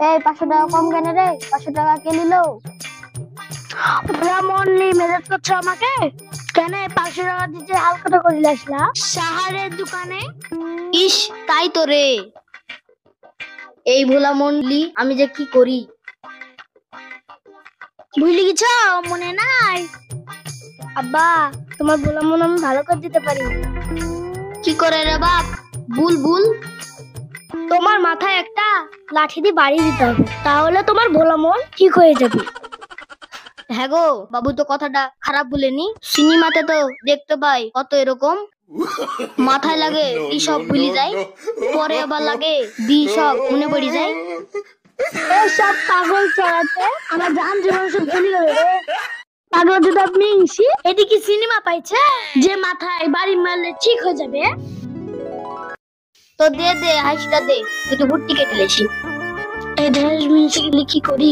এই 500 টাকা কম কেন রে? 500 টাকা কে নিল? মনলি মেজাজ করছো আমাকে কেন? 500 টাকা দিতে হালকাটা করে আসলা সাহারের দোকানে। ইস তাই তো রে, এই ভোলা মনলি আমি যে কি করি। ভুলে গেছ? মনে নাই? আব্বা তোমার ভোলা মন আমি ভালো করে দিতে পারি। কি করে রে বাপ? বুল বুল। তোমার মাথায় একটা লাঠি দিয়ে বাড়ি দিতে হবে, তাহলে তোমার ভোলা মন ঠিক হয়ে যাবে। হ্যাঁ গো বাবু, তো কথাটা খারাপ বলেনি। সিনেমাতে তো দেখতে পাই কত এরকম, মাথায় লাগে দি সব ভুলে যায়, পরে আবার লাগে দি সব মনে পড়ে যায়। সব পাগল চড়াতে আমার জান জীবন সব ভুলে গেল রে। পাগল যদি আপনি এদিকে সিনেমা পাইছে যে মাথায় বাড়ি মারলে ঠিক হয়ে যাবে। তো দে দে হাসিটা দে, তুই ভুট্টি কেটে লেছি। এই ঢেস মিনিট কি করি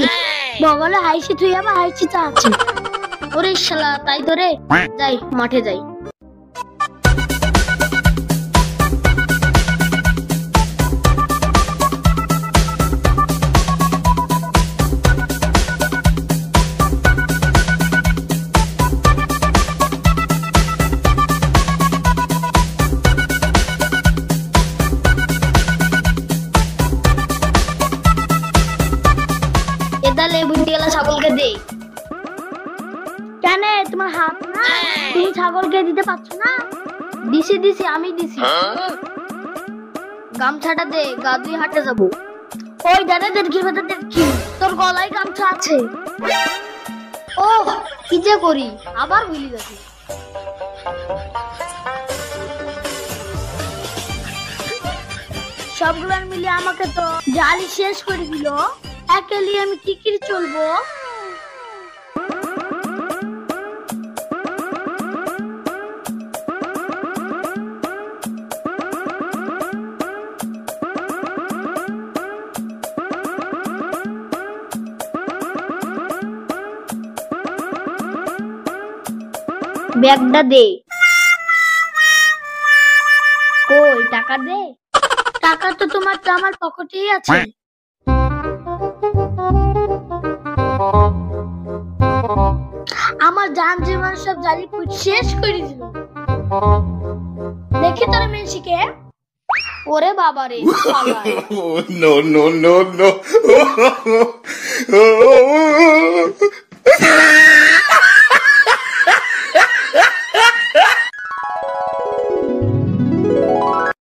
বগলে হাইসি তুই আবার হাইসি তা আছে। ওরে শালা তাই তো রে, যাই মাঠে যাই। এদালে বুদ্ধি গেলা ছাগলকে দে। কেন তোমার হাত না? তুমি ছাগলকে দিতে পারছো না? দিছি দিছি আমি দিছি। গামছাটা দে, গা দুই হাঁটে যাবো। ওই দাদা দেখি দেখি তোর গলায় গামছা আছে। ও কি যে করি, আবার ভুলে যাচ্ছি। সবগুলার মিলে আমাকে তো জালি শেষ করে দিল। একালি আমি কি করে চলবো? ব্যাগটা দে। কই টাকা দে। টাকা তো তোমার তো আমার পকেটেই আছে। আমার জান জীবন সব জালি শেষ করে দিল। দেখি তোর মেশিকে। ওরে বাবা রে, no, no, no, no.